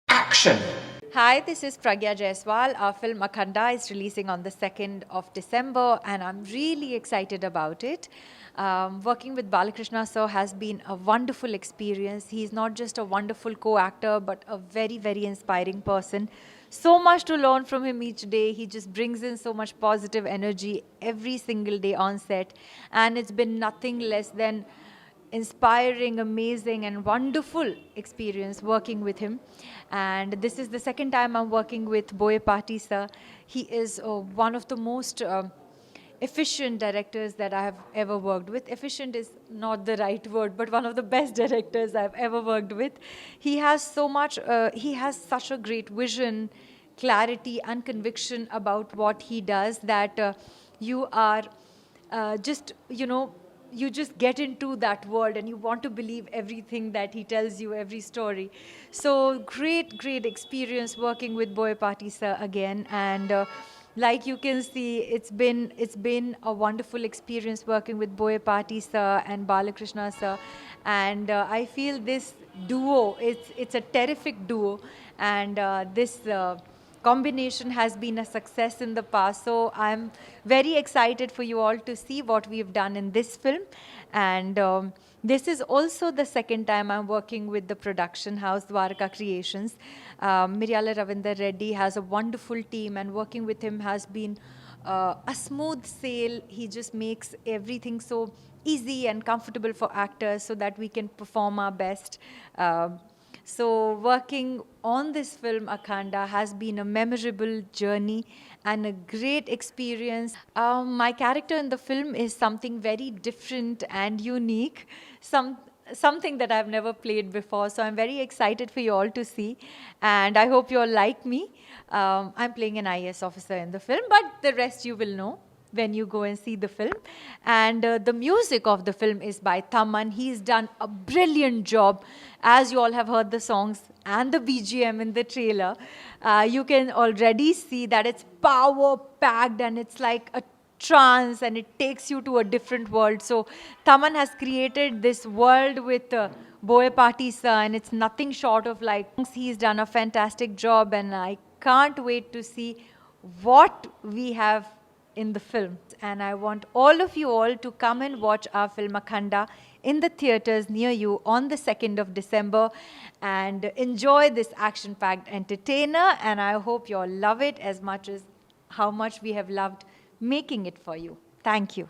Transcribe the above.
Action! Hi, this is Pragya Jaiswal. Our film Akhanda is releasing on the 2nd of December, and I'm really excited about it. Working with Balakrishna sir has been a wonderful experience. He's not just a wonderful co-actor, but a very, very inspiring person. So much to learn from him each day. He just brings in so much positive energy every single day on set, and it's been nothing less than inspiring, amazing, and wonderful experience working with him. And this is the second time I'm working with Boyapati sir. He is one of the most efficient directors that I have ever worked with. Efficient is not the right word, but one of the best directors I've ever worked with. He has so much, he has such a great vision, clarity, and conviction about what he does that you are you just get into that world and you want to believe everything that he tells you, every story. So great experience working with Boyapati sir again. And like you can see, it's been a wonderful experience working with Boyapati sir and Balakrishna sir. And I feel this duo, it's a terrific duo. And this combination has been a success in the past. So I'm very excited for you all to see what we've done in this film. And this is also the second time I'm working with the production house, Dwarka Creations. Miryala Ravinder Reddy has a wonderful team, and working with him has been a smooth sail. He just makes everything so easy and comfortable for actors so that we can perform our best. So working on this film, Akhanda, has been a memorable journey and a great experience. My character in the film is something very different and unique, something that I've never played before. So I'm very excited for you all to see, and I hope you all like me. I'm playing an IAS officer in the film, but the rest you will know when you go and see the film. And the music of the film is by Thaman. He's done a brilliant job. As you all have heard the songs and the BGM in the trailer, you can already see that it's power packed and it's like a trance, and it takes you to a different world. So Thaman has created this world with Boyapati sir, and it's nothing short of like, he's done a fantastic job, and I can't wait to see what we have in the film. And I want all of you all to come and watch our film Akhanda in the theaters near you on the 2nd of December and enjoy this action-packed entertainer. And I hope you all love it as much as how much we have loved making it for you. Thank you.